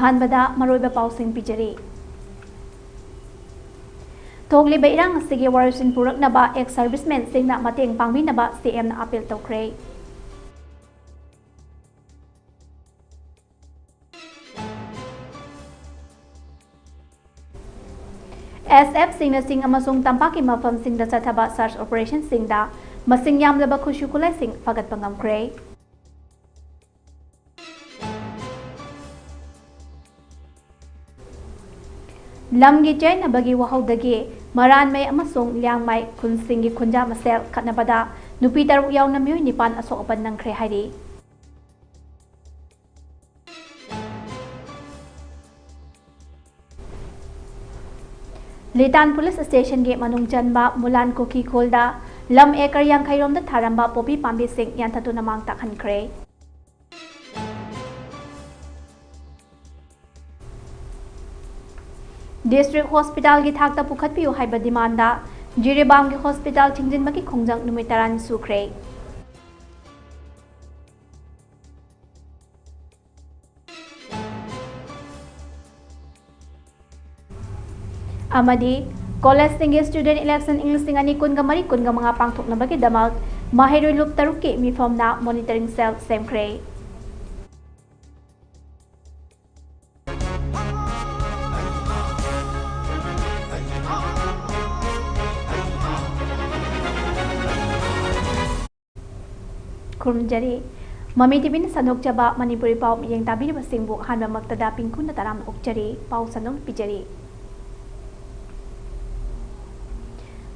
अहानबदा मरोइबा पाउसिंग पिजरी थोगलिबा इरांग असिगे वारसिन पुरकनबा x servicemen सिंगना मतेंग पांगबिनबा CM ना appeal तौखरे SF सिंगना सिंग अमसुंग तंपाकी मफम सिंगदा चथबा search operation सिंगदा मसिंग यामलबा खुशु खुलाई सिंग फगत पंगमखरे लमगी चैनबगी वहौदगी मरानमै अमसुंग ल्याङमै खुनसिंगी खुंजा मसेल खतनबदा नुपी तरुक यावना मियोय निपान असोकपन नंखरे हाइरी लितान police station के मनुंग चनबा मुलान कोकी खोलदा लम एकर यांखैरोमदा थारंबा पोपी पांबी सिंग यानथतु नमांग ताखनखरे डिस्ट्रिक्ट हॉस्पिटल की थाकता पुखतपियो हाइबा डिमांडा जिरीबाम की हॉस्पिटल थिंगजिनबकी खोंजंग नुमित 10 सुख्रे अमदी कॉलेज सिंगे स्टूडेंट इलेक्शन इंग्लिश सिंग अनि कुनगा मरी कुनगा मंगा पांगथोकनबकी दमक माहेरोय लुप तरुक के मिफमना मॉनिटरिंग सेल सेमख्रे खुरमजरी ममी टीवी सनोकजबा मणिपुरी पाव मियेंग ताबिरबसिंगबु हानमक्तदा पिंकु नताराम ओक्चरी पाव सनोक पिजरी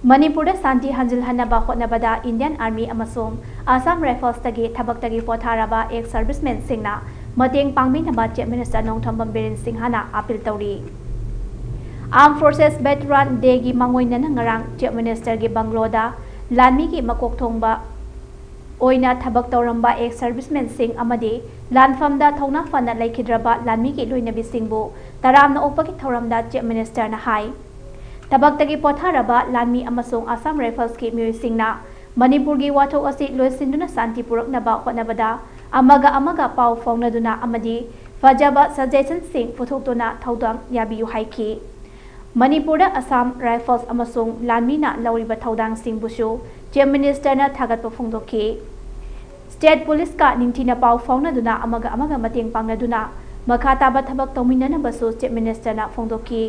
मणिपुर शांति हंजिल हनबा होनबदा इंडियन आर्मी अमसोम आसाम राइफल्स तगी थबक्तगी पोथारबा एक सर्विसमैन सिंगना मतेंग पांगबिनबा चीफ मिनिस्टर नोंगथंबम बिरेन सिंहाना अपील तौरी आर्म फोर्सेस वेटरन डे की मंगोइनना ngarang चीफ मिनिस्टर की बंगलोदा लानमी की मकोक थोंगबा ओइना थबक तौरंबा एक सर्विसमैन सिंग अमदी लानफमदा थौना फना लेखिद्रबा लानमी की लोइनबी सिंगबु तरामना ओपकी थौरमदा चीफ मिनिस्टर ना हाई थबक्तगी पोथारबा लानमी अमसोंग आसाम राइफल्स की मियोय सिंगना मणिपुर की वाथोक असि लोइसिंदुना शांति पुरकनबा होनबदा अमगा पाव फौनदुना अमदी फजबा सजेशन सिंग पुथोक्तुना थौदांग याबियु हाइखी मणिपुर आसाम राइफल्स अमसोंग लानमीना लौरिबा थौदांग सिंगबुसु चीफ मिनिस्टर ना थागतपा फोंदोखी स्टेट पुलिस का निंथिना पाव फौनदुना अमगा मतेंग पांगनदुना मखा ताबा थबक तौमिननबसु चीफ मिनिस्टर ना फोंदोखी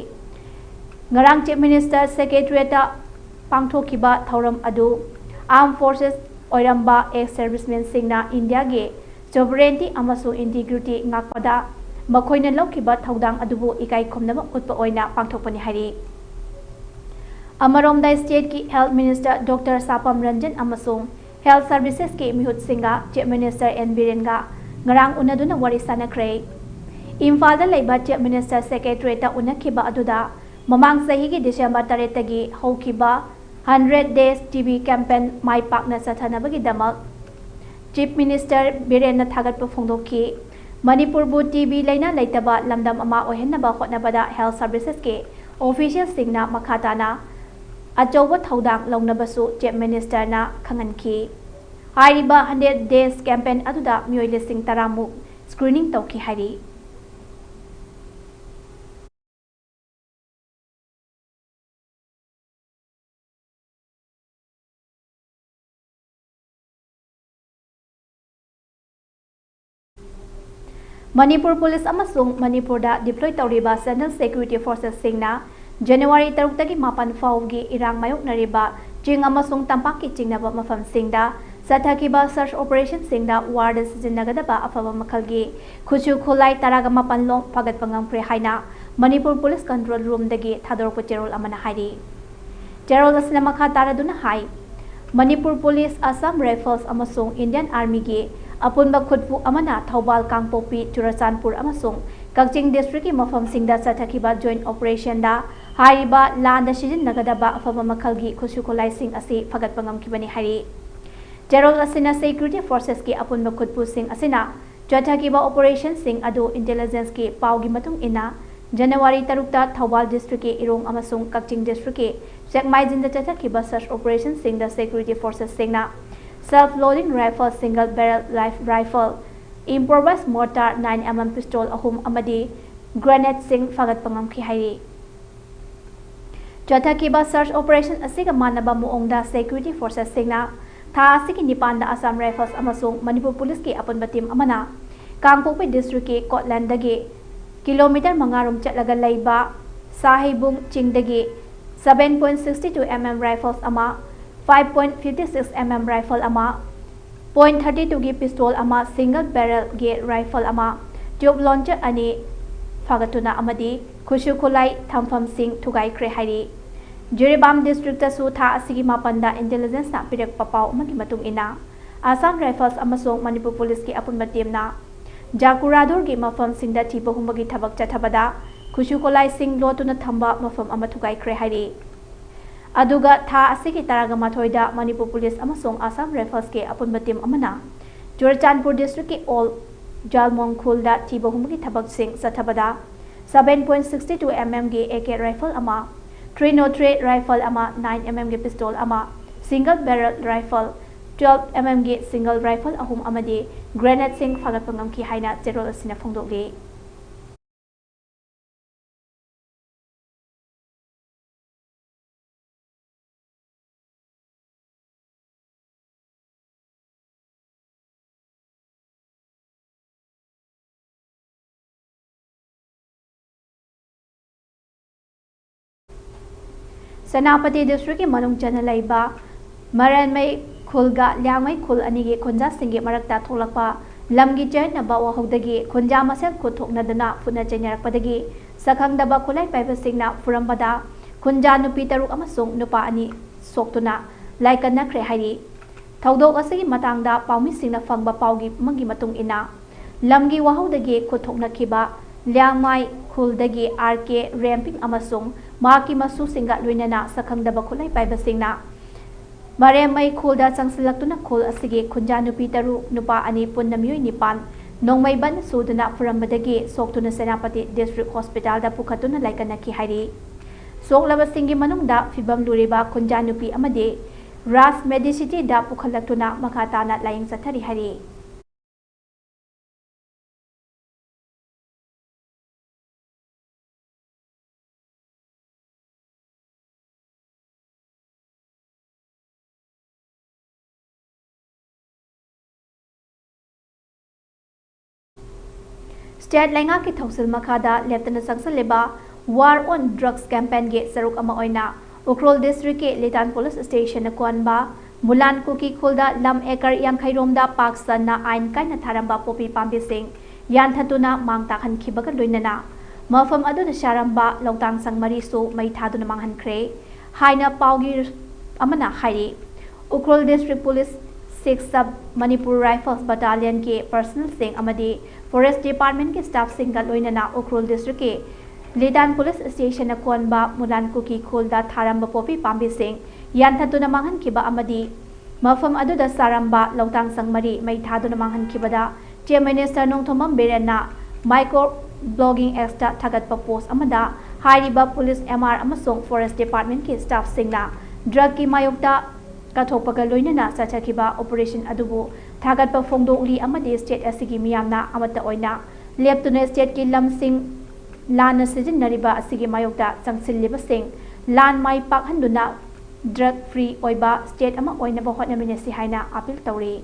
ngarang chief minister secretariat pangthokhiba thauram adu armed forces oiramba ex servicemen singna india ge sovereignty amasu integrity ngakpada makhoina lokhiba thaudang adubu ikai khomnaba utpa oina pangthokpani hari amaromda state ki health minister dr sapam ranjan amasung health services ke mihut singa chief minister n birenga ngarang unaduna wari sanakre imphal da leiba chief minister secretariat unakhiba aduda ममांग सही की दिसंबर 3 तगी होखिबा 100 days TV campaign माई पाकना सथनबगी दमक चीफ मिनिस्टर बिरेन थागत फोंदोखी मणिपुर बु टीवी लेना लेतबा लमदम अमा ओहनबा होनबदा हेल्थ सर्विसेज के ऑफिशियल सिंगना मखाताना अचौब थौदांग लौनबसु चीफ मिनिस्टर ना खंगनखी हाइरिबा 100 days कैंपेन अदुदा मियोय लिसिंग तरामु स्क्रीनिंग तौखी हाइरी मणिपुर पुलिस अमसुंग मणिपुर दा डिप्लॉय तौरिबा सेंट्रल सिक्योरिटी फोर्सेस सिंगना जनवरी 3 तगी 9 फाउगी इरांग मायोकनरिबा चिंग अमसुंग तंपाकी चिंगनबा मफम सिंगदा सथकिबा सर्च ऑपरेशन सिंगदा वार्ड सिजनगदबा अफबा मखलगी खुचु खुलाई तरागा 9 लोंग फगत पंगमख्रे हाइना मणिपुर पुलिस कंट्रोल रूम दगी थादोरप चेरोल अमना हाइरी चेरोल असना मखा तारदुना हाई मणिपुर पुलिस असम राइफल्स अमसुंग इंडियन आर्मी की अपुनबा खुदपु अमना थौबाल कांगपोपी चुराचानपुर अमसुंग कक्चिंग डिस्ट्रिक्ट की मफम सिंगदा सथकिबा जॉइंट ऑपरेशन दा हाइबा लांदा सिजनगदबा अफबा मखलगी खुसु खोलाई सिंग असि फगत पंगमखिबनी हाइरी चेरोल असिना सिक्योरिटी फोर्सेस की अपुनबा खुदपु सिंग असिना चथकिबा ऑपरेशन सिंग अदु इंटेलिजेंस की पावगी मतुंग इना जनवरी 3 थौबाल डिस्ट्रिक्ट के इरोंग अमसुंग कक्चिंग डिस्ट्रिक्ट के सेकमाइजिन चथकिबा सर्च ऑपरेशन सिंग दा सिक्योरिटी फोर्सेस सिंगना self loading rifle single barrel live rifle improvised mortar 9mm pistol ahum amadi grenade sing fagatpa ngamki hairi Chothakiba search operation asiga manaba muongda security forces singna tha asigi nipanda Assam Rifles amasung Manipur Police ki apunba team amana Kangpokpi district ki Kotland dagi kilometer mangarum chatlaga laiba Sahibung chingdagi 7.62 mm rifles ama 5.56 mm rifle ama .32 gi pistol ama single barrel gi rifle ama tube launcher ani fagatuna amadi khushu khulai thampham sing thugai kre hairi Jiribam district ta su tha asigi mapanda intelligence na pirak papau magi matung ina Assam Rifles amasung Manipur Police ki apunba team na Jakurador gi mafam singda thiba humbagi thabak chathabada khushu khulai sing lotuna thamba mafam ama thugai kre hairi Aduga tha asigi taraga mathoida Manipur Police amasung Assam Rifles ke apunba team amana Churachandpur district ki all Jalmong khulda thiba humbagi thabak sing sathabada 7.62 mm gi AK rifle ama 303 rifle ama 9 mm gi pistol ama single barrel rifle 12 mm gi single rifle ahum amadi grenade sing fagatpangam ki haina zerol asina phongdokli Senapati district ki manung chana laiba Maranmai khulga Lyangmai khul ani gi khonja singi marakta tholakpa lamgi chaina ba wahodagi khonja masel khothoknadana phuna chainarakpadagi sakhangdaba khulai paiba singna furambada khonja nupi taruk amasung nupa ani soktuna laikanna khre hairi thaudok asigi matangda paumi singna phangba paugi mangi matung ina lamgi wahodagi khothoknakhiba Lyangmai khuldagi RK ramping amasung Maki masu singa luinana sakhangdaba khulai paiba singna Maremai khulda changsilaktuna khul asigi khunja nupi taru nupa ani punna miyoi nipan nongmai ban suduna furambadagi soktuna Senapati district hospital da pukhatuna laikana ki hairi soklaba singi manungda fibam luriba khunja nupi amade Ras Medicity da pukhalaktuna makhatana laying sathari hairi State Lenga ki Thausil Makhada Lieutenant Sangsaleba War on Drugs campaign ge saruk ama oina Ukrol district ke Litan Police Station na kuanba Mulan Kuki Khulda lam ekar Yangkhairomda Pakistan na ain kaina tharamba popi pambi sing yan thatuna mangtakhan khibaga loinana mafam adu na sharamba longtang sangmari su mai thaduna manghan khre haina paugi amana hairi Ukrol district police 6 sub Manipur Rifles battalion ke personal sing amadi Forest Department के staff सिंगा लोइनना Ukhrul district के Litan Police Station अकोनबा मुलान कुकी खोलदा थारंबा पोपी पाम्बी सिंग यानथतुना मांगन किबा अमदी मफम अदुदा सारंबा लौतांग संगमरी मै थादुना मांगन किबदा Chief Minister नोंथोमम बेरेना माइक्रो ब्लॉगिंग एक्सटा थागतपा पोस्ट अमदा हाइरिबा पुलिस MR अमसोंग Forest Department के staff सिंगना ड्रग की मायोक्ता कथोपगा लोइनना सचकिबा ऑपरेशन अदुबो थागतपा फोंगदोंगली अमदे स्टेट असिगी मियामना अमता ओइना लेप्टुने स्टेट की लमसिंग लान सिजिनरिबा असिगी मायोक्ता चंगसिलिबा सिंग लान माइ पाखहंदुना ड्रग फ्री ओइबा स्टेट अमा ओइनबा होटनमिनेसि हाइना appeal तौरी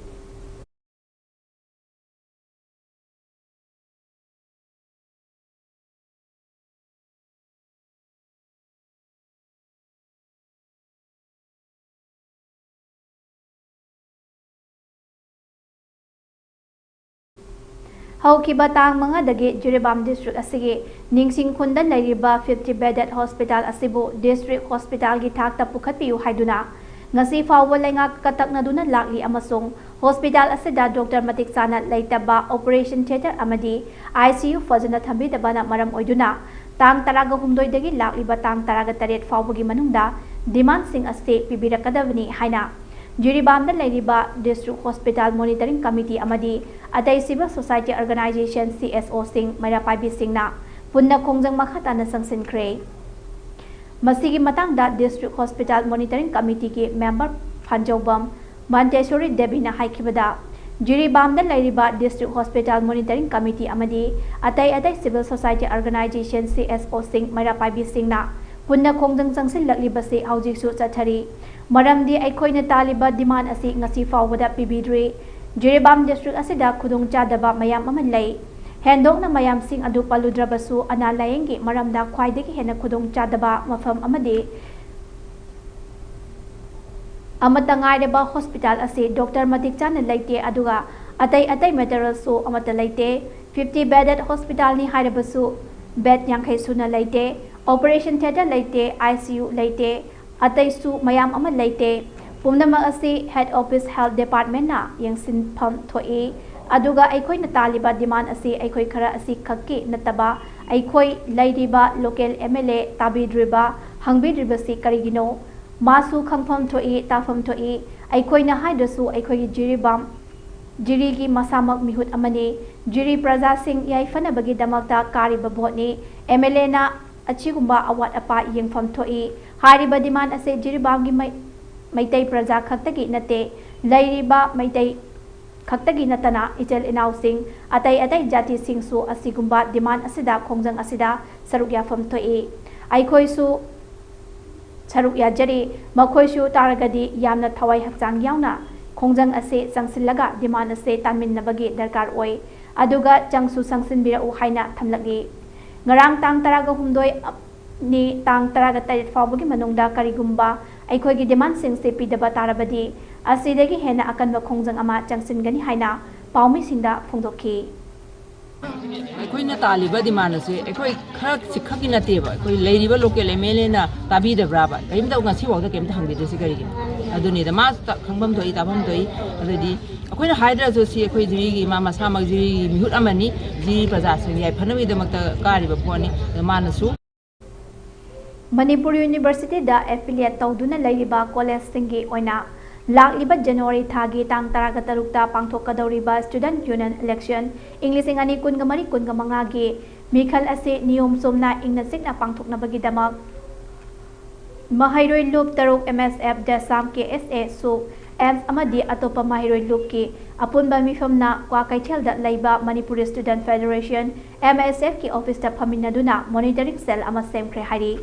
Haukiba tang mga dagi Jiribam district asigi ningsing kundan lairiba 50 bedded hospital asibu district hospital gi thakta pukhatpiu haiduna ngasi fawwa lenga kataknaduna lakli amasung hospital asida Dr. Matik Sana laitaba operation theater amadi ICU fajana thambidabana maram oiduna tang taraga humdoi dagi lakliba tang taraga taret fawbagi manungda demand sing ase pibirakadavani haina Jiribam da lairiba district hospital monitoring committee amadi atai civil society organization CSO sing Mairapai singna punna khongjang makhatana sangsin kre masigi matangda district hospital monitoring committee ki member Phanjobam Manteshwari Devi na haikibada Jiribamda Lairiba District Hospital Monitoring Committee Amadi Atai Civil Society Organization CSO Sing Mairapai Singna Punna Kongdang Sangsil Laklibasi Haujiksu Chathari Maramdi Aikoina Taliba demand asi ngasi fawada pibidri Jiribam District Asida Kudung Chadaba Mayam Amalay Hendong na mayam sing adu paludrabasu analayengi maramda khwaidagi hena kudung chadaba mafam amadi amata ngaireba hospital ase Dr. Matik Chan laite aduga atai material su amata laite 50 bedded hospital ni hairebasu bed yankhai suna laite operation theater laite ICU laite atai su mayam ama laite pumnama ase head office health department na yangsin pham thoi aduga aikoi na taliba demand ase aikoi khara ase khakki nataba aikoi lairiba local MLA tabidriba hangbidriba si karigino masu khangpham thoi tafam thoi aikoi na haidasu aikoi jiribam jirigi masamak mihut amani jiri praja sing yai fanabagi damakta kariba botni MLA na achigumba awat apa yengpham thoi hariba demand ase jiribam gi maitai praja khaktagi nate lairiba maitai Kaktagi natana itel inausing atai jati singsu asigumba demand asida khongjang asida sarukya fam thoi aikoi su sarukya jari makhoi su taragadi yamna thawai hakchang yauna khongjang ase changsillaga demand ase tamin nabagi darkar oi aduga changsu sangsin bira u haina thamlagi ngarang tang taraga humdoi ni tang taraga tarit fawbagi manungda karigumba aikoi gi demand sing se pidaba tarabadi asidagi hena akan khongjang ama changsin gani haina paumi singda phongdokhi aikoi na taliba demand ase aikoi khara sikhaki nateba aikoi leiriba local MLA na tabi da braba kaimda ngasi wawda kaimda hangbi desi karigi aduni da ma khangbam thoi tabam thoi adudi aikoi na haidra so si aikoi jiri gi ma masa mag jiri mihut amani jiri praja sing yai phanami da makta kariba phoni manasu Manipuri University da affiliate tawduna lairiba college singi oina Lakliba January thagi tang taraga tarukta pangthokadoriba student union election English ani kungamari kungamanga gi mikhal ase niyom somna ingna sikna pangthoknabagi damak Mahairoi loop taruk MSF Dasam KSA su AMS amadi atopa Mahairoi loop ki apunba mifamna kwa kaithel da laiba Manipuri Student Federation MSF ki office ta phaminaduna monitoring cell ama semkhre hari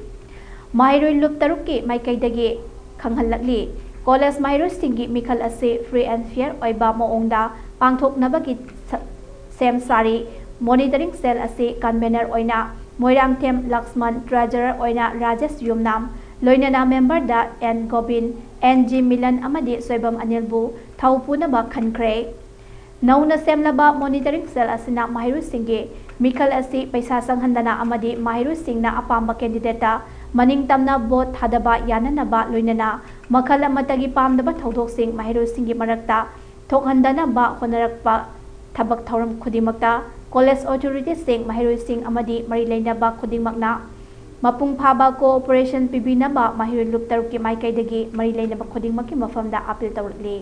Mahairoi loop taruk ki maikaidagi khanghalakli College Mahairoi singi mikhal ase free and fair oiba moongda pangthoknabagi sem sari monitoring cell ase convener oina Moirang Them Laxman treasurer oina Rajesh Yumnam loinana member da N Gobin NG Milan amadi soibam anilbu thaupunaba khankhre nauna semlaba monitoring cell asina Mahairoi singi mikhal ase paisa sanghandana amadi Mahairoi singna apamba candidate Maning tamna bot hadaba yananaba loinana makhal amatagi pamdaba thodok Mahairoi singi marakta thokhandana ba honarakpa thabak thauram khudimakta college authorities sing Mahairoi sing amadi mari leinaba khudingmakna mapung phaba cooperation pibinaba Mahairoi loop taruki maikaidagi mari leinaba khudingmakki mafamda appeal tawrli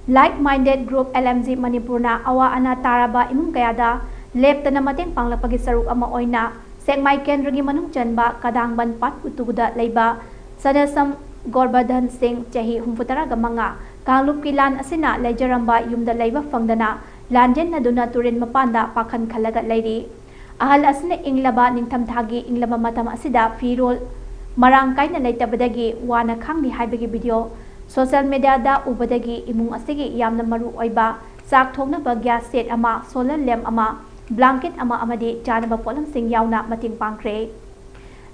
Like-minded group LMG Manipurna awa ana taraba imung kayada leptana mateng panglapagi saruk ama oina sengmai kendragi manung chanba kadangban pat utuguda leiba sadasam Gorbadhan Singh chahi humfutara gamanga kanglup kilan asina lejaramba yumda leiba fangdana lanjen naduna turin mapanda pakhan khalaga leiri ahal asne inglaba ningtham thagi inglaba matam asida firol marang kaina leitabadagi wana khangni haibagi video Social media da ubadagi imung asigi yamna maru oiba sak thongna ba gas set ama solar lamp ama blanket ama amadi chanaba polam sing yauna mating pangkre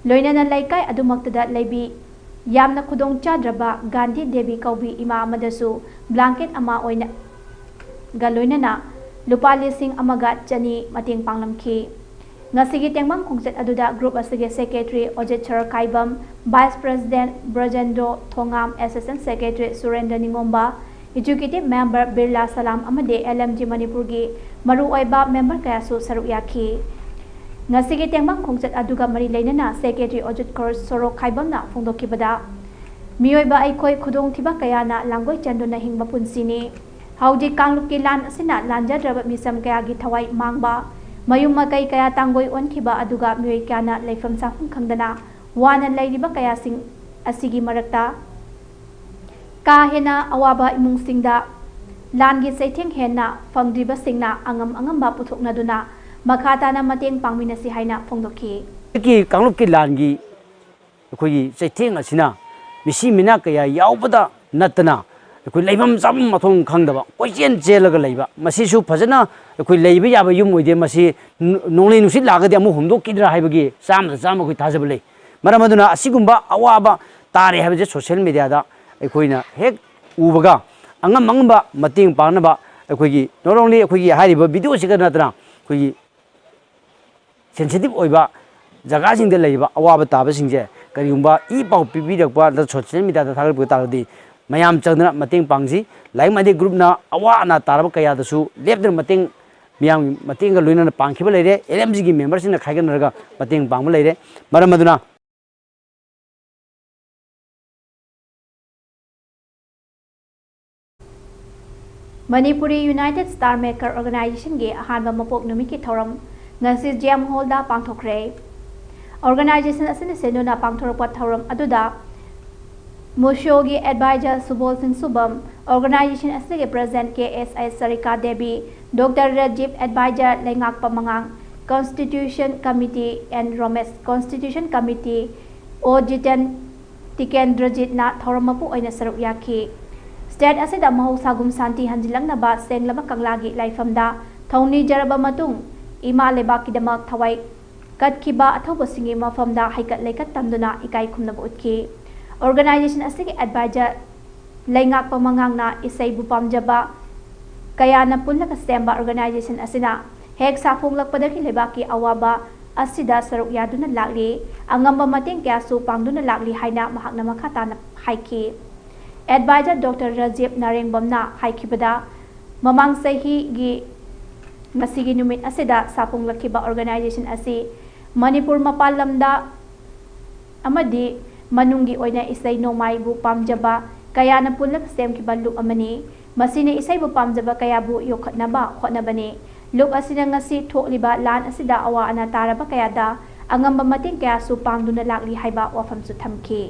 loinana laikai adumaktada leibi yamna khudong chadraba Gandhi Devi Kaubi ima amadasu blanket ama oina galoinana lupa lising amaga chani mating panglamki Ngasigi tengmang khongset aduda group asige secretary Ojecher Kaibam Vice President Brajendro Thongam Assistant Secretary Surendra Ningomba Executive Member Birla Salam amade LMG Manipurgi maru oiba member kayasu saruk yakhi ngasigi tengbang khongchat aduga mari leinana secretary Ojit Kaur Sorok Khaibamna phongdokhibada miyoiba aikhoi khudong thiba kayana langoi chanduna hingba punsini hauji kanglukki lan asina lanjadraba misam kaya gi thawai mangba mayum makai kaya tangoi onkhiba aduga miyoi kana leifam safum khangdana wana leiriba kaya sing asigi marakta ka hena awaba imung singda langi seitheng hena fangdriba singna angamba puthoknaduna makhatana mateng pangminasi haina phongdokhi ki kanglup ki langi khoi seitheng asina misi mina kaya yaubada natana khoi leibam sam mathong khangdaba koisen jelaga leiba masi su phajana khoi leiba yaba yum oide masi nonglei nusit lagadi amu homdok kidra haibagi sam khoi thajaba lei maramaduna asigumba awaba tare habaje social media da khoina hek ubaga angamba mateng panaba khoi not only khoi hariba video siga natana khoi sensitive oiba jaga sing de leiba awaba taba singje karigumba I pau pibidakpa da social media da thagal butagdi mayam changna mateng pangsi lai made group na awa na taraba kaya da su lepder mateng miyam mateng ga loina pangkhiba leire LMG gi members na khaigan raga mateng pangma leire maramaduna Manipuri United Star Maker Organization ge ahanba mapok numiki thoram ngasi jam holda pangthokre organization asini senuna pangthorpa thoram aduda Mushogi advisor Subol Singh Subam organization asini president KSI Sarika Devi Dr. Rajib advisor Lengak Pamangang Constitution Committee and Romesh Constitution Committee Ojitan Tikendrajit na thoramapu oina saruk yakhi State asida mahusagum santi hanjilang naba senglaba kanglagi laifamda thongni jaraba matung ima lebaki damak thawai katkiba athoba singi mafamda haikat leikat tamduna ikai khumnaba utki organization asigi advisor leingak pamangangna isai bu pamjaba kayana pullaka semba organization asina hek saphonglakpadaki lebaki awaba asida saruk yaduna lagli angamba mateng kya su pangduna lagli haina mahakna makhatana haiki Advisor Dr. Rajib Narengbamna haikibada mamang sahi gi masigi numit asida sapung lakiba organization asi Manipur mapalamda amadi manungi oina isai nomai bu pamjaba kaya na pulak sem ki balu amani masini isai bu pamjaba kaya bu yokhatnaba khotnabani luk asina ngasi thokliba lan asida awa ana taraba kaya da angamba mating kaya su pangduna lakli haiba wafam su thamki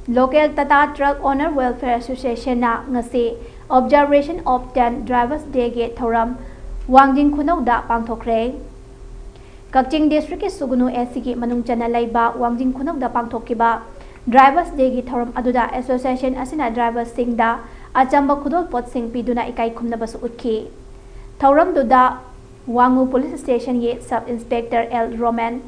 Local Tata Truck Owner Welfare Association na ngasi Observation of 10 Drivers Day ge thoram Wangjing Khunau da pangthokre Kakching District ki Sugunu SC manung chana laiba Wangjing Khunau da pangthokiba Drivers Day gi thoram aduda association asina drivers sing da achamba khudol pot sing piduna ikai khumna basu utki thoram duda Wangu Police Station ye Sub Inspector L Roman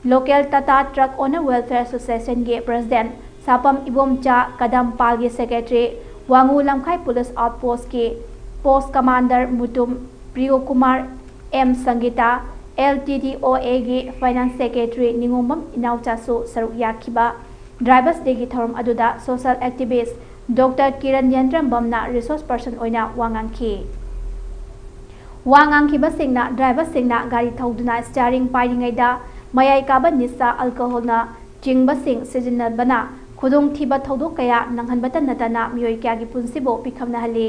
Local Tata Truck Owner Welfare Association ge President Sapam Ibomcha Kadampal ge Secretary Wangu Lamkhai Police Outpost ke Post Commander Mutum Priyo Kumar M Sangita LTTOA ge Finance Secretary Ningomam Inauchasu Saruk Yakhiba Drivers Day gi thoram aduda social activist Dr. Kiran Yandram Bamna resource person oina wangangki Wangangkiba singna driver singna gari thauduna steering pairingaida mayai kaba nisa alcohol na jingba sing sijinabana khudung thiba thodok kaya nanghanbata natana miyoi kya gi punsibo pikhamna hali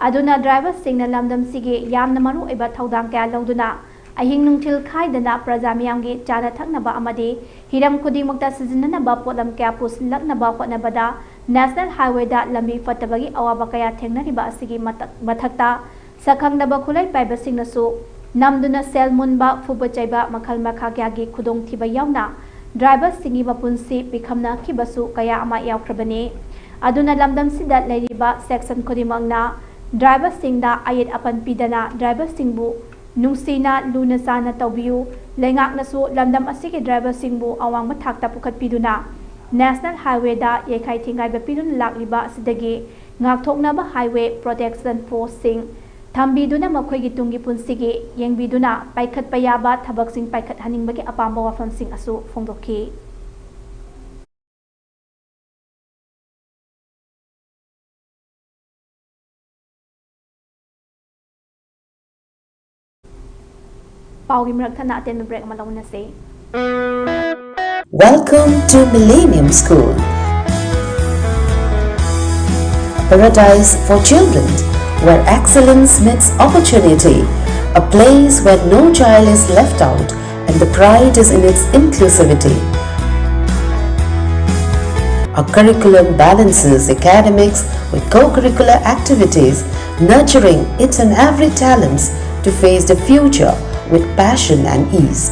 aduna driver singna lamdam sige yamna maru eba thodang kya lawduna ahing nungthil khaidana prajamiyam gi chana thaknaba amadi hiram khudimukta sijinanaba polam kya puslaknaba khotnabada National Highway da lambi fatabagi awaba kaya thengnariba asigi mathakta sakhangdaba khulai paiba singnasu namduna sel munba fuba chaiba makhal makha kya gi khudong thiba yauna driver singi bapunsi pikhamna khibasu kaya ama yaukrabani aduna lamdam sida leiriba section khudimangna ड्राइवरसिंगदा अयेत upon पीदना ड्राइवरसिंगबु नुंसीना Luna चाना तौबियु लेंगाकनासु लमदम असिगे ड्राइवरसिंगबु अवांगबा थाकता पुखतपीदुना national हाईवेदा येखाई थिंगाइबा पीदुना लाक्लिबा असिदगी ngakthoknaba highway protection force sing thambiduna makhoigi tungi punsigi yengbiduna paikhat payaba thabak sing paikhat haningbagi apamba wafam sing asu phongdokhi paugi mrak thana aten break malawna se Welcome to Millennium School, paradise for children, where excellence meets opportunity, a place where no child is left out and the pride is in its inclusivity. Our curriculum balances academics with co-curricular activities, nurturing each and every talents to face the future with passion and ease.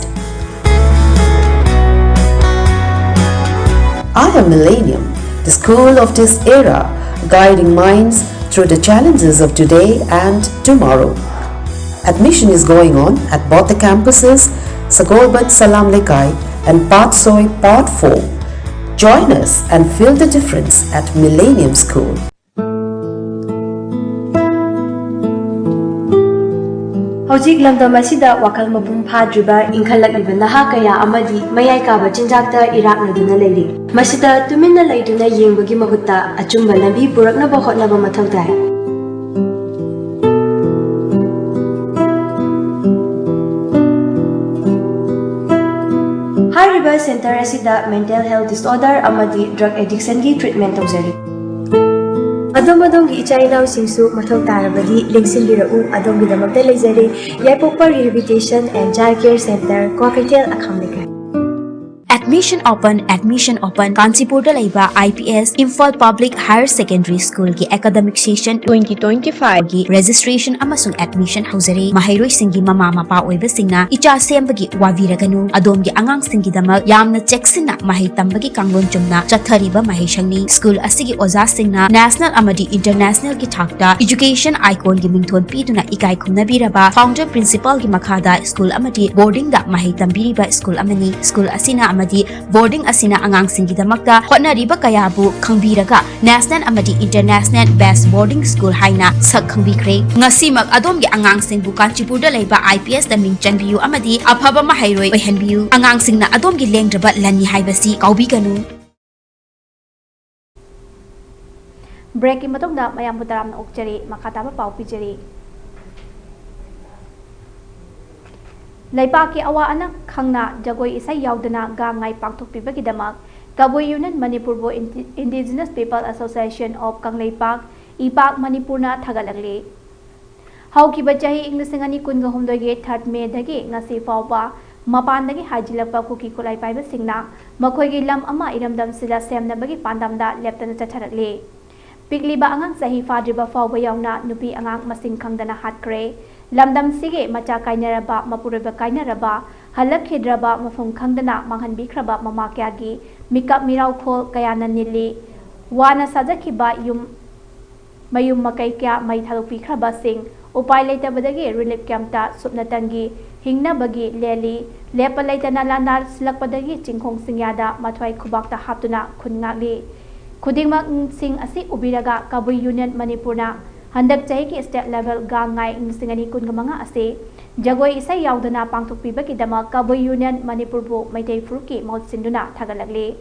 I am Millennium, the school of this era, guiding minds through the challenges of today and tomorrow. Admission is going on at both the campuses, Sagorbat Salam Lekai and Patsoi Part 4. Join us and feel the difference at Millennium School. Hojik lamdam asida wakal mapum phadriba inkhalakliba naha kaya amadi mayai kaba chinjakta iraknaduna leiri masida tuminna leiduna yengbagi mahutta achumba lambi puraknaba hotnaba mathau tai Hariba center asida mental health disorder amadi drug addiction gi treatment tawjari Adom-adom gi ichai-inaw singsu mathaw tarabadi lingsinbirau adom gidamakta leizari Yaipokpa Rehabilitation and Child Care Center Kwakaitel Akhamlikai Admission open Kansipurda laiba IPS Imphal Public Higher Secondary School gi academic session 2025 gi registration amasung admission hauzari mahairoi singi mama mapa oiba singna icha sembagi waviraganu adom gi angang singi damak yamna checksina mahai tambagi kanglon chumna chathariba mahishangni school asigi oza singna national amadi international gi thakta education icon gi mingthon piduna ikai khumnabiraba founder principal gi makhada school amadi boarding da mahai tambiriba school amani school asina amadi boarding asina angang singi damakta hotnariba kayabu khangbiraga national amadi international best boarding school haina sak khangbikre ngasimak adom gi angang singbu Kanchipurda laiba IPS da ming chanbiyu amadi aphaba mahairoi oihanbiyu angang singna adom gi lengdraba lani haibasi kaubiganu break ki matokda mayam budaram na okjari makata ba pau pijari Laipaki awa anak khangna jagoi isai yaudana ga ngai pangthokpibagi damak Kabui Union Manipur Bo Indigenous People Association of Kanglaipak Ipak Manipurna thagalagli Haukiba chahi inglisingani kunga humdoge 3rd May dagi ngasi fawba mapandagi hajilakpa kuki kulai paiba singna makhoigi lam ama iramdam sila semnabagi pandamda leptana chacharagli Pikliba angang sahi fadriba fawba yauna nupi angang masing khangdana hatkre Lamdam sige macha kainaraba mapuraba kainaraba halakhidraba mafum khangdana manghanbikraba mama kyagi mikap mirau khol kayana nili wana sajakhiba mayum makai kya mai thalupi khraba sing upai leitabadagi relief camp ta supnatangi hingnabagi leli lepa leitana lanar silakpadagi chingkhong singyada mathwai khubakta haptuna khungngakli khudingmak sing asi ubiraga Kabui Union Manipurna Handak chahi ki state level ga ngai singani kungamanga ase jagoi isai yaudana pangthokpibagi dama Kabui Union Manipur bu maitai furuki maut sinduna thagalagli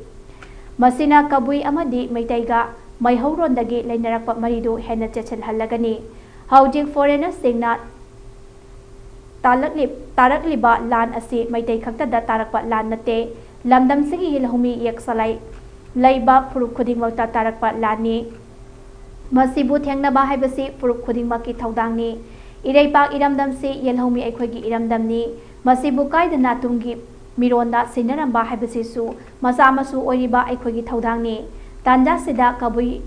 masina Kabui amadi maitai ga maihauron dagi lainarakpa maridu hena chechal halagani housing foreigner singna tarakliba lan ase maitai khakta da tarakpa lan nate lamdam sigi hilhumi yaksalai laiba furuk khudingwakta tarakpa lani Masibu thengnaba haibasi puruk khudingmaki thaudangni iraipak iramdamsi yelhomi aikhoigi iramdamni masibu kaidana tumgi mironda sinaramba haibasi su masamasu oiriba aikhoigi thaudangni tanja sida Kabui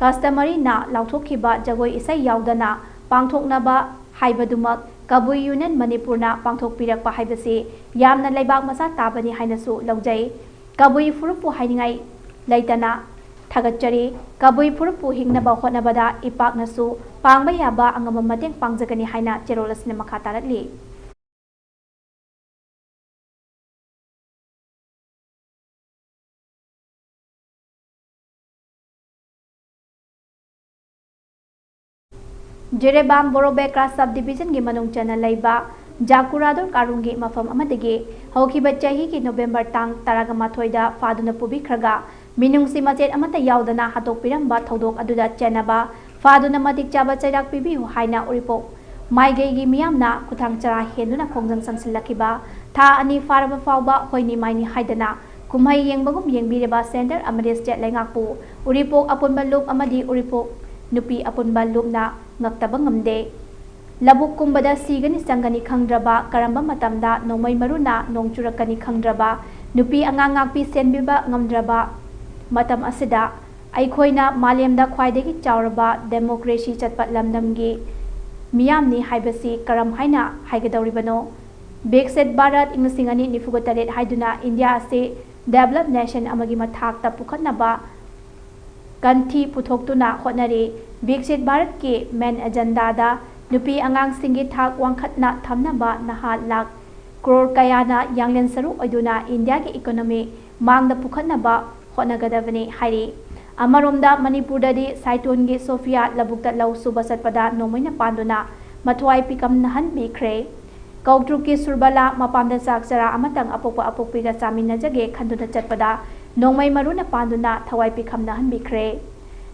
customary na lauthokhiba jagoi isai yaudana pangthoknaba haibadumak Kabui Union Manipurna pangthokpirakpa haibasi yamna laibak masa tabani hainasu laujai Kabui furupu hainingai laitana थागतचरी कबुई फुरुपु हिंगनबा होटनबदा इपाकनसु पांगबा याबा अंगम मतेंग पांगजगनी हाइना चेरोल असने मखा तारकली जेरेबाम बोरोबेक्रा सब डिवीजन की मनुंग चना लैबा जाकुरादोर कारुंगी मफम अमदगी हौखिबा चाही की नवंबर तांग तरागा माथोइदा फादुना पुबिख्रगा मिनुंगसी मचेत अमता यावदना हातोकपिरंबा थौदोक अदुदा चेनबा फादुना मतिक चाबा चैराक पिबिहु हाइना उरिपो माइगेगी मियामना कुथांग चरा हेनुना खोंजंग संसिलखिबा था अनि फारबा फावबा होइनी माइनी हाइदना कुमहै येंबगुम येंबिरेबा सेंटर अमदे स्टेट लेंगाकपु उरिपोक अपुनबा लूप अमदी उरिपोक नुपी अपुनबा लूपना ngaktabang ngamde labuk kumbada sigani sangani khangdraba karamba matamda nongmai maruna nongchurakani khangdraba nupi angang ngakpi senbiba ngamdraba matam asida aikhoina malemda khwaidagi chawraba democracy chatpat lamdamgi miyamni haibasi karam haina haigadawribano Bekset Bharat ingasingani nifugataret haiduna India ase developed nation amagi mathakta pukhatnaba Kanthi puthoktu na khotnari Bekset Bharat ke main agenda da nupi angang singi thak wangkhatna thamnaba naha lak crore kayana yanglen saru oiduna India ke economy mangda pukhatnaba khotnagadabani hairi amaromda Manipur da di Saiton ge Sophia labukta law suba satpada nomoina panduna mathwai pikam nahan bikre Kautru ki surbala mapamda saksara amatang apokpa apokpiga samina jage khanduna chatpada nongmai maruna panduna thawai pikam nahan bikre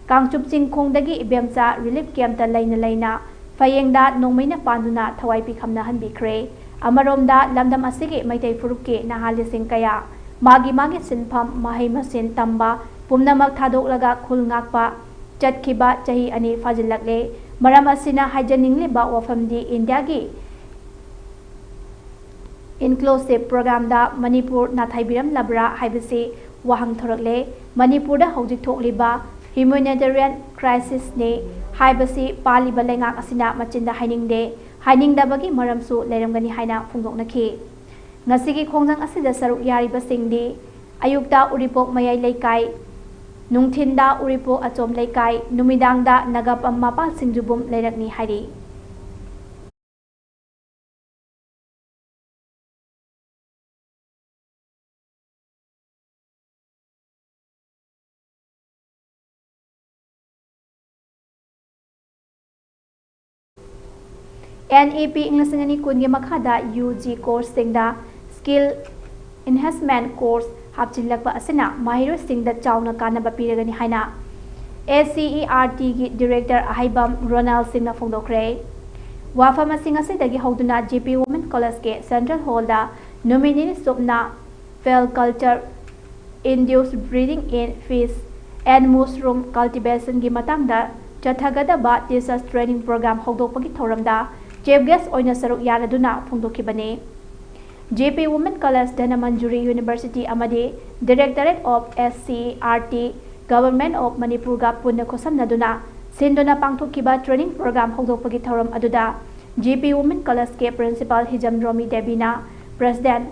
Kangchup Chingkhongdagi Ibemcha relief camp ta laina Fayengda nongmaina panduna thawai pikhamna hanbikre Amaromda lamdam asigi maitai furupke nahalising kaya magi sinpham mahai masin tamba pumnamak thadoklaga khulngakpa chatkhiba chahi ani fajilakle maram asina haijaningliba wafamdi India gi inclusive program da Manipur nathaibiram labra haibasi wahang thorakle Manipur da hojik thokliba humanitarian crisis ne haibasi paliba lengak asina machinda hainingdabagi maramsu leiramgani haina phungdoknakhi ngasigi khongjang asida saruk yariba singdi ayukta uripok mayai leikai nungthinda uripok achom leikai numidangda nagapam mapal singjubum leirakni hairi NEP Inglasingani kungi makhada UG course singda skill enhancement course hapchilakba asina mahiro singda chawna kanaba piragani haina ACERT gi director Ahaibam Ronald Singna phongdokre wafama singa sidagi hoduna GP Women College ke Central Hall da nominee subna fel culture induced breeding in fish and mushroom cultivation gi matangda chathagada ba teachers training program hodokpagi thoramda Chief guest oina saruk yaraduna phongdokibane JP Women College Dhanamanjuri University amadi Directorate of SCRT Government of Manipur ga punna khosamnaduna sindona pangthokiba training program hogdokpagi thoram aduda JP Women College ke Principal Hijam Romi Debina President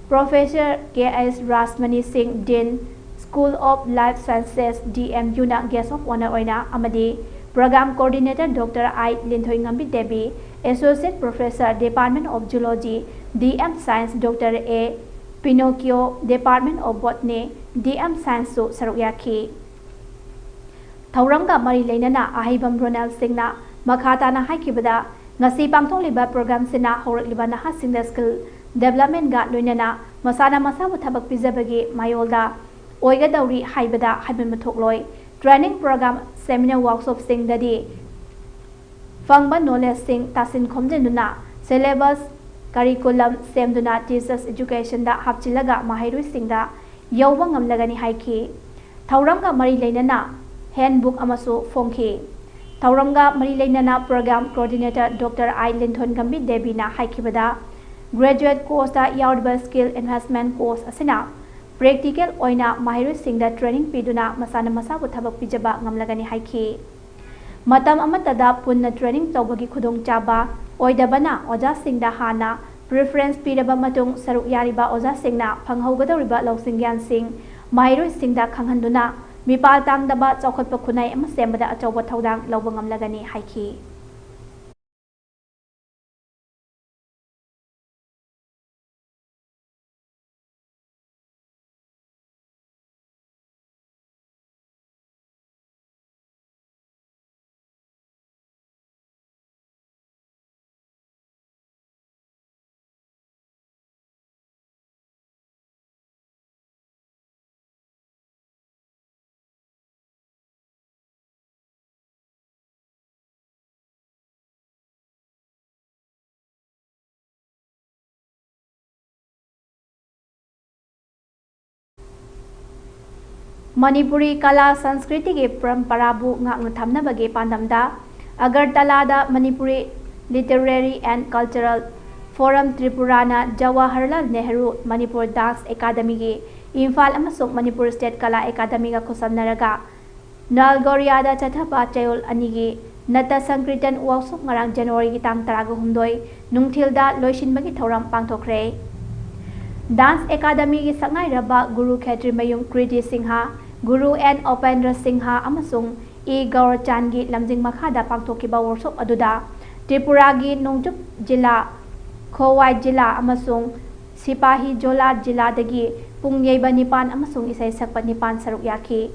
Professor KS Rasmani Singh Dean School of Life Sciences DMU na guest of honor oina amadi Program Coordinator Dr. I Linthoi Ngambi Debi Associate Professor Department of Zoology DM Science Dr. A Pinocchio Department of Botany DM Science su sarukyakhi Thauramga mari leinana Ahaibam Ronald Singna makhatana haikibada ngasi pangtholiba program sina horakliba naha singda skill development ga loinana masana masabu thabak pijabagi mayolda oigadawri haibada haiben mathokloi training program seminar workshop sing dadi fangba knowledge sing tasin khomjenduna syllabus curriculum semduna teachers education da hapchilaga mahairui singda yawba ngamlagani haiki thauramga mari leinana handbook amasu phongki thauramga mari leinana program coordinator Dr. I Linthon Gambi Debina haikibada graduate course da yawdba skill enhancement course asina practical oina mahiru singda training piduna masana masabu thabak pijaba ngamlagani haiki matam amatada punna training tawbagi khudong chaba oidabana oja singda hana preference piraba matung saruk yariba oja singna phanghaugadoriba loksingyan sing mahiru singda khanghanduna ꯃꯤꯄꯥꯜ ꯇꯥꯡꯗꯕ ꯆꯥꯎꯈꯠꯄ ꯈꯨꯟꯅꯥꯏ ꯑꯃ ꯁꯦꯝꯕꯗ ꯑꯆꯧꯕ ꯊꯧꯗꯥꯡ ꯂꯧꯕ ꯉꯝꯂꯒꯅꯤ ꯍꯥꯏꯈꯤ꯫ Manipuri Kala Sanskriti ki Paramparabu ngakna thamnabagi pandamda Agartala Manipuri Literary and Cultural Forum Tripurana Jawaharlal Nehru Manipur Dance Academy ki Imphal amasung Manipur State Kala Academy ga khusamnaraga Nalgoriada Chathapa Chayol Anigi Nata Sankritan workshop ngarang January ki tang 32 nungthilda loisinbagi thoram pangthokre Dance Academy ki sangai raba Guru Khetri Mayung Kriti Singha Guru N Opendra Singha amasung E Gaur Changi lamjing makhada pangthokiba workshop aduda Tripura gi Nongjup Jilla Khowai Jilla amasung Sipahi Jola Jilla dagi pungyeba nipan amasung isai sakpa nipan saruk yaki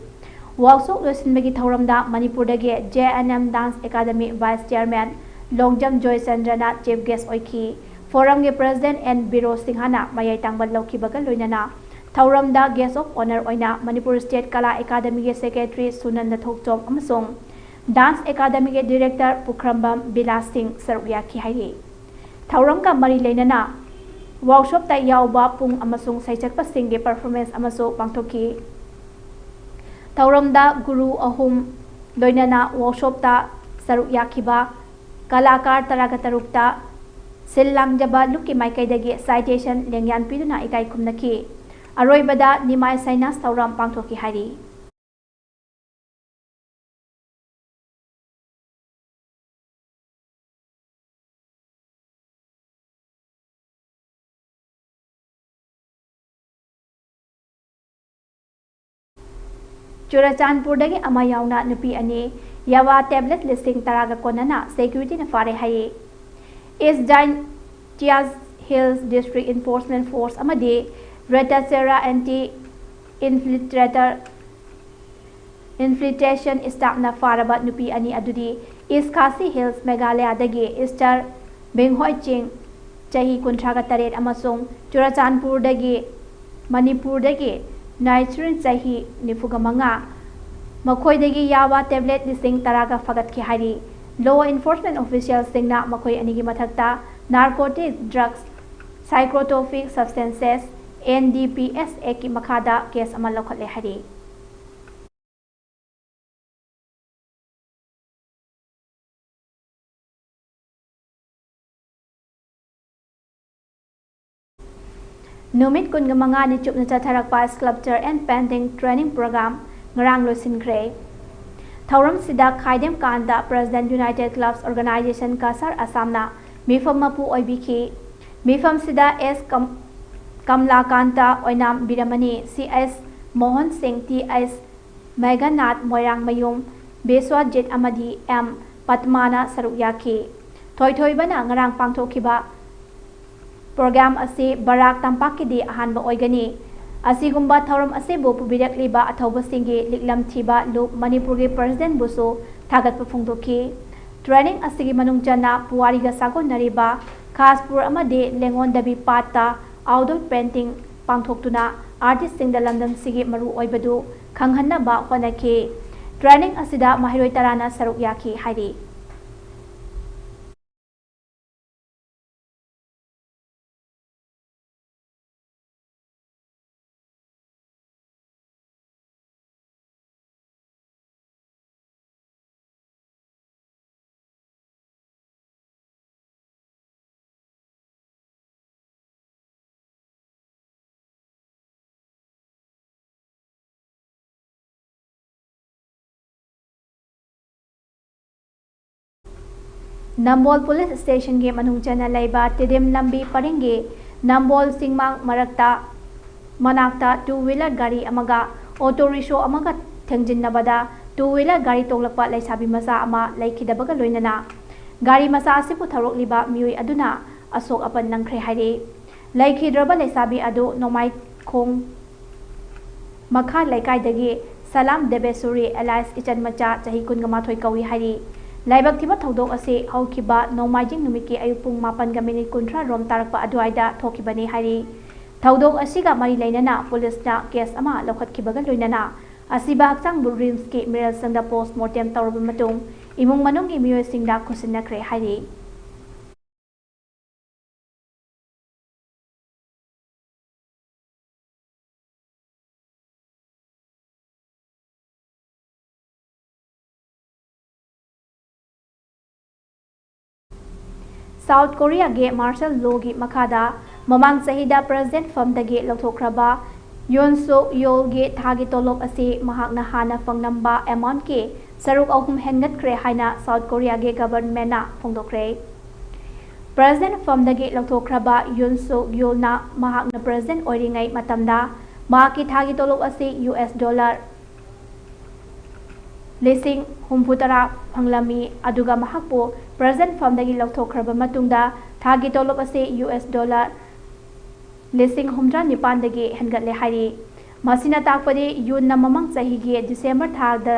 workshop loisinbagi thoramda Manipur dagi JNM Dance Academy Vice Chairman Longjam Joy Sandrana chief guest oiki Forum ge President and Biro Singhana mayai tangbal laukibaga loinana Thauramda guest of honor oina Manipur State Kala Academy ge Secretary Sunanda Thokchom amasung Dance Academy ge Director Pukhrambam Bilas Singh Saruyaki hairi Thauram ka mari leinana workshop ta yauba pung amasung saisakpa sing ge performance amaso pangthoki Thauramda Guru ahum loinana workshop ta Saruyakiba Kalakar taraga tarukta Silang jaba luki maikai dagi citation lengyan piduna ikai kumnaki Aroibada nimai sainas tauram pangthoki hari Churachandpur dagi ama yauna nupi ani yawa tablet listing taraga konana security na fare hai East Tiaz Hills District Enforcement Force amadi Retasera Infiltration staff na farabat nupi ani adudi East Khasi Hills Meghalaya dagi Easter Benghoi Ching chahi kuntraga taret amasung Churachandpur dagi Manipur dagi Naitrin chahi nifuga manga makhoi dagi yawa tablet listing taraga fagat ki hari Law enforcement officials singna makhoi anigi mathakta narcotic drugs psychotropic substances NDPS eki makhada case ama lokhatle hari Numit kun manga ni chupna chatharakpa sculpture and painting training program ngarang losinkhre Thauram sida khaidem kanda President United Clubs Organization Kasar Assamna mifam mapu oibiki mifam sida S Kamla Kanta oinam Biramani CS Mohan Singh TS Meganath Moirang Mayum Beswajit Amadi M Patmana Saruyaki Thoithoibana ngarang pangthokiba program ase Barak Tampakidi ahanba oigani Asigumba Thauram Asebu Pubirakliba Athoba Singhi Liklam Thiba Loop Manipuri President Busu Thagat Pufungdoki Training Asigi Manungchana Puariga Sago Nariba Khaspur Amade Lengon Dabi Pata Outdoor Painting Pangthoktuna Artist Singh London Sigi Maru Oibadu Khanghanna Ba Honaki Training Asida Mahiroi Tarana Sarukyaki Hairi Nambol Police Station ge manungchana laiba Tidim Lambi Paringe Nambol Singmang Marakta Manakta two-wheeler gari amaga auto rickshaw amaga ꯊꯦꯡꯖꯤꯟꯅꯕꯗ two-wheeler gari tonglakpa laisabi masa ama laikhidabaga loinana gari masa asipu tharokliba mioi aduna asok apan nangkhre hairi laikhidraba laisabi adu nomai khong makha laikai salam debesuri elias ichan macha chahi kunga kawi hairi laibak thiba thodok ase haukiba nomaijing numiki ayupung 8:30 rom tarakpa aduaida thokibani hairi thodok asiga mari lainana police na case ama lokhatkibaga loinana asiba hakchang rims ki miral sangda postmortem tawraba matung imung manung gi mioi singda khusinakre hairi South Korea ge martial law gi makada mamang sahida president from the ge lothokraba Yoon Suk Yeol ge thagi tolop ase mahakna hana fangnamba amount ke saruk ahum hengat kre haina South Korea ge government na phongdokre President from the ge lothokraba Yoon Suk Yeol na mahakna president oiringai matamda mahaki thagi tolop ase US dollar Lesing humputara panglami aduga mahakpo present from dagi lokthokraba matungda thagi tolop ase US dollar lesing humdra nipan dagi hengatle hairi masina takpade yun na mamang sahi ge December thagda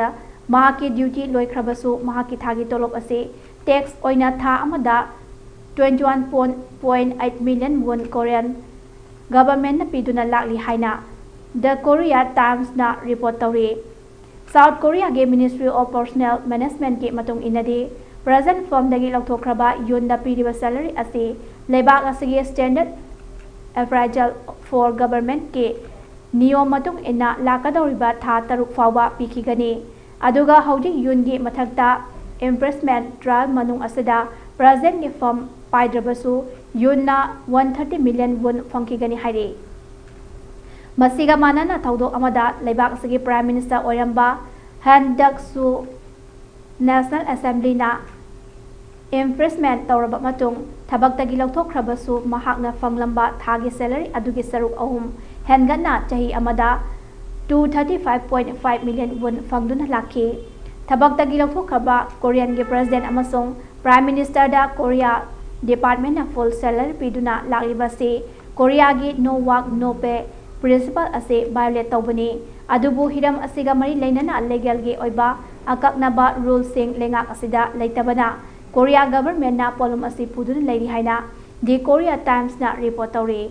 mahaki duty loikhrabasu mahaki thagi tolop ase tax oina tha amada 21.8 million won Korean government na piduna lakli haina The Korea Times na report tawri South Korea ge Ministry of Personnel Management ke matung inadi present from dagi lokthokraba yun da piriba salary ase lebak asige standard appraisal for government ke niyom matung ina lakadoriba tha taruk fawba pikigani aduga hauji yun gi mathakta impressment trial manung asida present ge from paidrabasu yun na 130 million won phangkigani hairi Masiga manana thaudok amada leibak asigi Prime Minister oiramba handak su National Assembly na impressment tawraba matung thabaktagi lokthokrabasu mahakna fanglamba thagi salary adugi saruk ahum hengana chahi amada 235.5 million won fangduna lakhi thabaktagi lokthokraba Korean ge President amasung Prime Minister da Korea Department na full salary piduna laklibase Korea gi no work no pay principal ase violate tawbani adubu hiram asiga mari lainana legal ge oiba akaknaba rule sing lengak asida leitabana Korea government na polum asi pudun leiri haina The Korea Times na report tawri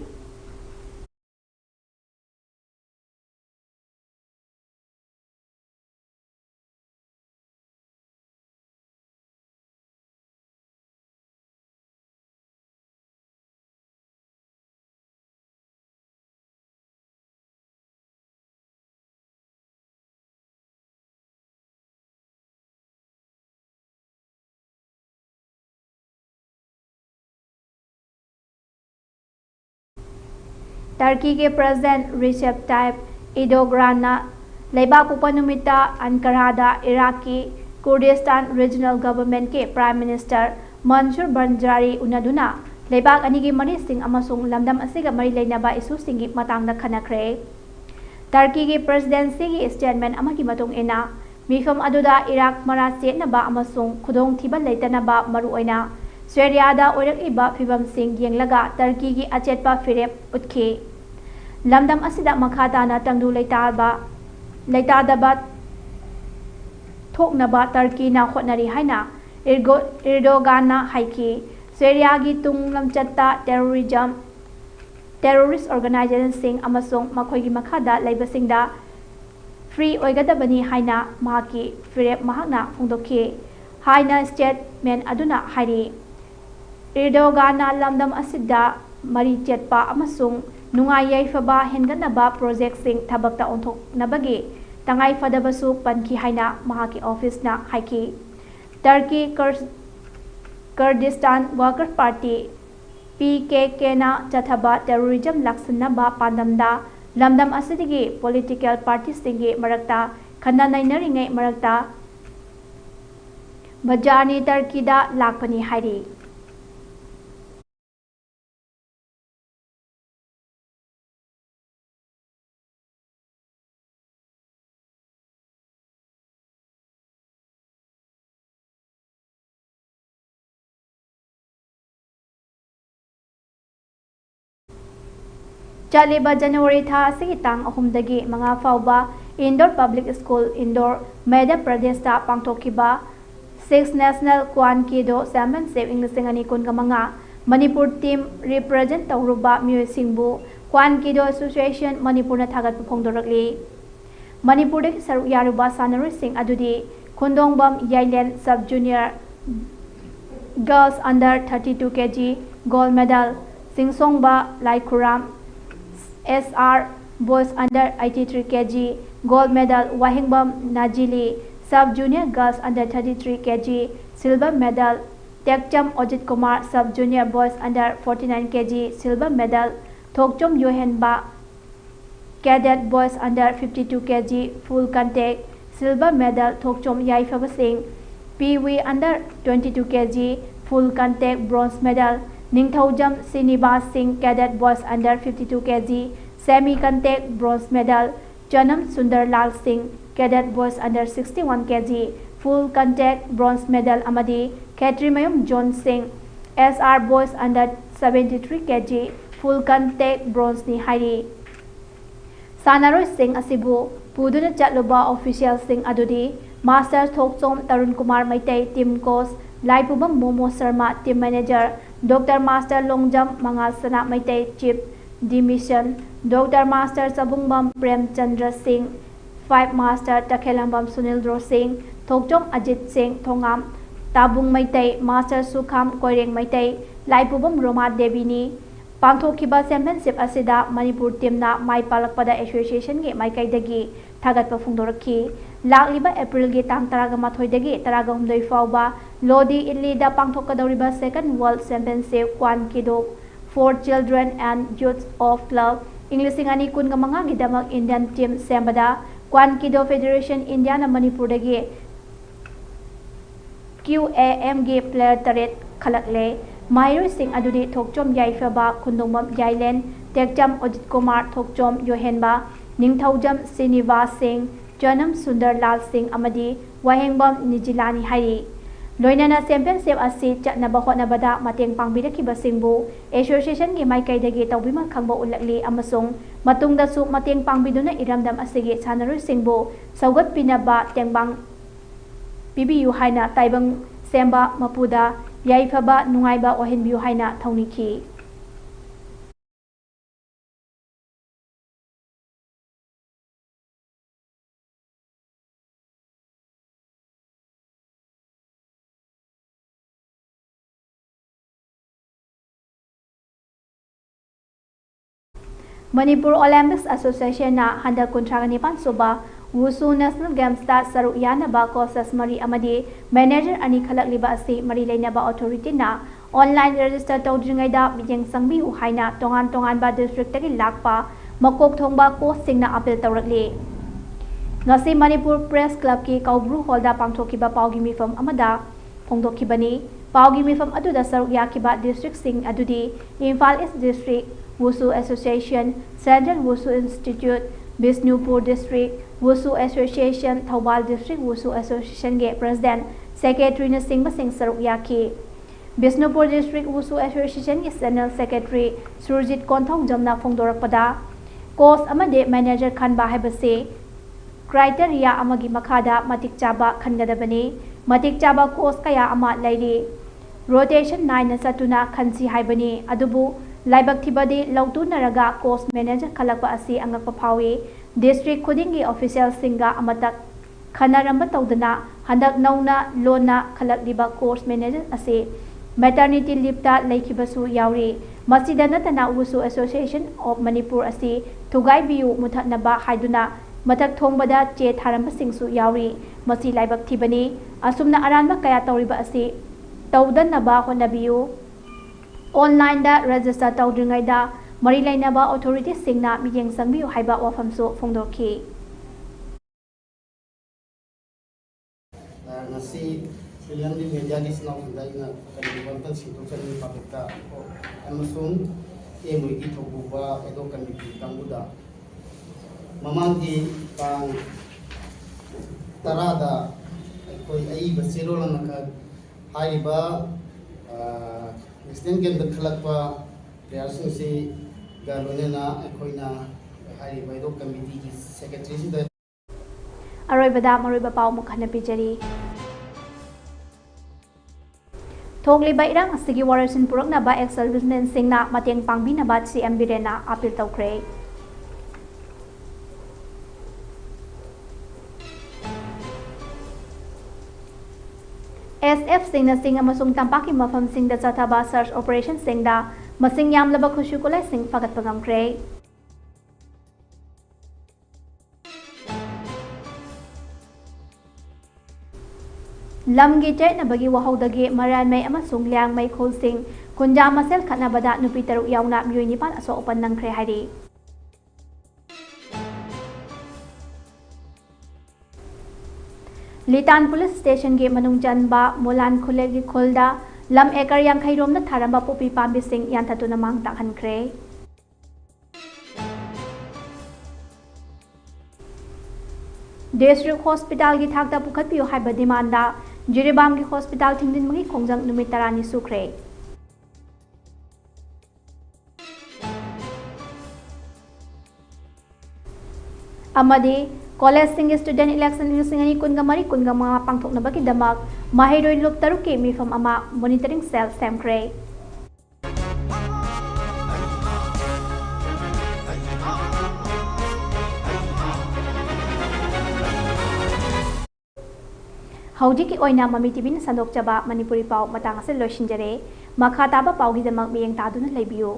Turkey के President Recep Tayyip Erdogan na leibak upanumita Ankara Iraqi Kurdistan Regional Government के Prime Minister Mansur Banjari unaduna leibak anigi mari sing amasung lamdam asiga mari leinaba isu singi matangda khanakre Turkey के presidency gi statement amagi matung ena mifam aduda Iraq mara chetnaba amasung khudong thiba leitanaba maru oina Syria da oirakiba fibam sing yenglaga Turkey gi achetpa firep utki lamdam asida makhata na tangdu leitadaba thoknaba Turkey na khotnari haina Erdogan na haiki Syria gi tung lamchatta terrorist organization sing amasung makhoi gi makhada leibasingda free oigadabani haina mahaki firep mahakna phongdokhi haina statement aduna hairi Erdogan na lamdam asida mari chetpa amasung nungai yaifaba henganaba project sing thabakta onthoknabagi tangai fadabasu panki haina mahaki office na haiki Turkey Kurdistan Workers Party PKK na chathaba terrorism laksanaba pandamda lamdam asidigi political parties singi marakta khana nainaringai marakta bajani Turkey da lakpani hairi Chaliba January tha asigi tang ahumdagi mga fauba Indoor Public School Indoor Madhya Pradesh ta pangthokiba 6 National Kwan Kido Championship English ani kun kamanga Manipur team represent tawruba miyoi singbu Kwan Kido Association Manipur na thagat phongdorakli Manipur de saru yaruba sanaroi sing adudi Khundongbam Yailen Sub Junior Girls under 32 kg gold medal Singsongba Laikhuram SR Boys under 83 kg gold medal Wahingbam Najili Sub Junior Girls under 33 kg silver medal Tekcham Ojit Kumar Sub Junior Boys under 49 kg silver medal Thokchom Yohenba Cadet Boys under 52 kg full contact silver medal Thokchom Yaifaba Singh PV under 22 kg full contact bronze medal Ningthaujam Sinibas Singh Cadet Boys under 52 kg semi contact bronze medal Janam Sundarlal Singh Cadet Boys under 61 kg full contact bronze medal Amadi Katrimayum John Singh SR Boys under 73 kg full contact bronze ni Hari Sanaroi Singh Asibu Puduna Chatluba official Singh Adudi Master Thokchom Tarun Kumar Maitai team coach Laipubam Momo Sharma team manager Dr. Master Longjam Mangal Sana Maitai chief demission Dr. Master Sabungbam Prem Chandra Singh 5 Master Takhelambam Sunildro Singh Thokchom Ajit Singh Thongam Tabung Maitai Master Sukham Koireng Maitai Laipubam Roma Devini Pangthokiba championship asida Manipur team na mai palakpada association ge mai kaidagi thagatpa phungdorakhi lakliba April ge tang 13 dagi 19 fauba Lodi Italy da pangthokadoriba second world championship Kwan Kido for children and youth of club English ani kun gamanga gidamak Indian team sembada Kwan Kido Federation India na Manipur dagi QAM ge player taret khalakle Mahiroi Singh adudi Thokchom Yaifaba Khundongbam Yailen Tekcham Ojit Kumar Thokchom Yohenba Ningthaujam Sinivas Singh Janam Sundarlal Singh amadi Wahengbam Nijilani Hari Loinana championship asi chatnaba hotnabada mateng pangbirakhiba singbu association gi maikaidagi tawbima khangba ulakli amasung matungda su mateng pangbiduna iramdam asigi sanaroi singbu saugat pinaba tengbang PBU haina taibang semba mapuda Yaifaba Nungaiba Ohenbiu Haina Tauniki. Manipur Olympics Association na handa kontragani pansoba Wushu National Games ta saru yanaba courses mari amadi manager ani khalakliba asi mari leinaba authority na online register tawdringai da bijeng sangbi u haina tongan ba district tagi lakpa makok thongba course singna appeal tawrakli ngasi Manipur Press Club ki Kaubru Hall da pangthokiba paugi mifam amada phongdokhibani paugi mifam aduda saru yakiba district sing adudi Imphal East District Wushu Association Central Wushu Institute Bishnupur District Wushu Association Thawbal District Wushu Association ge President Secretary na Singh Basing Saruk Yaki Bishnupur District Wushu Association ge General Secretary Surjit Konthong Jamna Phongdorakpada Course amade manager khanba haibase criteria amagi makhada matik chaba khangadabani matik chaba course kaya ama lairi rotation 9 na satuna khansi haibani adubu Laibak Thibadi Lautu Naraga Course Manager Kalakpa Asi Angakpa Phawi District Khudingi Official Singa Amatak Khanaramba Taudana Handak Nauna Lona Khalakliba Course Manager Asi Maternity Leave ta Laikhibasu Yauri Masida Natana Wushu Association of Manipur Asi Thugai Biu Muthatnaba Haiduna Matak Thongbada Che Tharamba Singsu Yauri Masi Laibak Thibani Asumna Aranba Kaya Tauriba Asi Taudanaba Honabiu Online da register tawdringai da mari lainaba authority singna miyeng sangbiu haiba wafamsu phongdokhi nasi pilihan di media di senau sundai na kalibantan situasi ni pakita amasung emui itu buba edo kami pangguda mamanggi pang tarada koi ai basiro lan ka haiba Extend game the Kalakpa, they are also say Galonena Ecoina Harido Committee Secretary. Aroibada Mariba Pau Mukhana Pijari. Thongli ba irang asigi warasin purakna ba ex-servicemen singna mateng pangbina ba CM Birena apil tawkre. SF singna sing amasung tampaki mafam sing da chathaba search operation singda masing yamlaba khushu kulai sing fagat pagamkre. Lamgi chay na bagi wahawdagi maran may amasung liang may khulsing kunja masel khatna bada nupi taruk yauna miyoi nipan aso opan nang kre hari. Litan Police Station ge manung janba Mulan Khule gi khulda lam ekar yang khairom na tharamba popi pambi sing yan thatu na mang takhan kre. District Hospital gi thakta pukhat piyo haiba demanda Jiribam gi hospital thingdin mangi khongjang numit tarani sukre. Amadi College sing student election lisingani kungamari kungama pangthok na baki damak mahiroi lop taruke mifam ama monitoring cell semkre. Haujiki oina Mami TV na sandok jaba Manipuri pau matang ase loishinjare makha taba pau gi damak miyeng taduna leibiyo.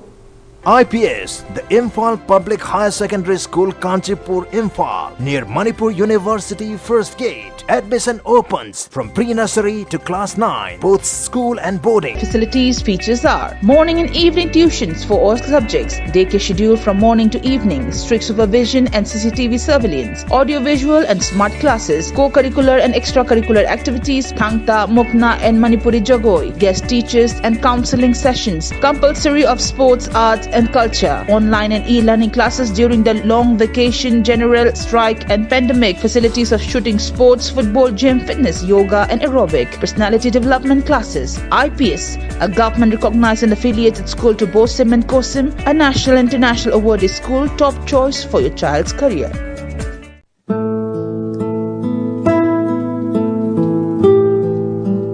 IPS, the Imphal Public Higher Secondary School, Kanchipur, Imphal, near Manipur University First Gate. Admission opens from pre-nursery to class 9, both school and boarding. Facilities features are morning and evening tuitions for all subjects, daycare schedule from morning to evening, strict supervision and CCTV surveillance, audio-visual and smart classes, co-curricular and extracurricular activities, Thangta, Mukna and Manipuri Jagoi, guest teachers and counseling sessions, compulsory of sports, arts and culture, online and e-learning classes during the long vacation, general strike and pandemic, facilities of shooting sports, football, gym, fitness, yoga and aerobic, personality development classes. IPS, a government recognized and affiliated school to BOSIM and COSIM, a national and international awarded school, top choice for your child's career.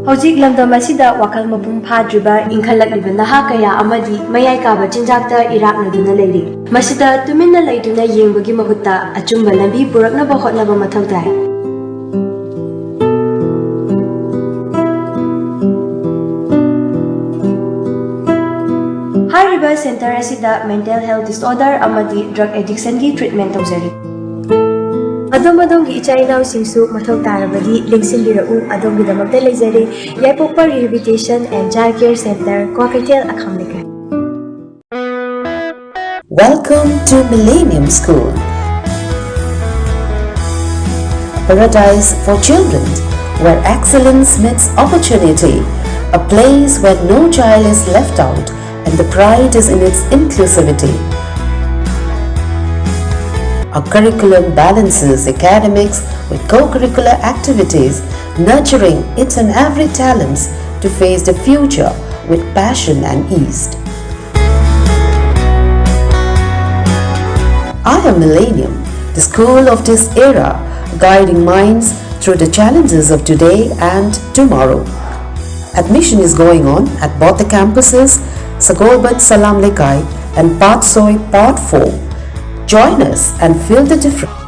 Hojik lamdam asida wakal mapung phadriba inkhalakliba naha kaya amadi mayai kaba chinjakta iraknaduna leiri. Masida tuminna leiduna yengbagi mahutta achumba lambi puraknaba hotnaba mathau tai. Hariba center asida mental health disorder amadi drug addiction gi treatment tawjari. Adom-adom gi ichainaw singsu mathau tarabadi lingsinbirau adom gidamakta leizari Yaipokpa Rehabilitation and Child Care Center Kwakaitel Akhamnika. Welcome to Millennium School, paradise for children, where excellence meets opportunity, a place where no child is left out and the pride is in its inclusivity. Our curriculum balances academics with co-curricular activities, nurturing its and every talents to face the future with passion and ease. I am Millennium, the school of this era, guiding minds through the challenges of today and tomorrow. Admission is going on at both the campuses, Sagolbat Salam Lekai and Patsoi Part 4. Join us and feel the difference.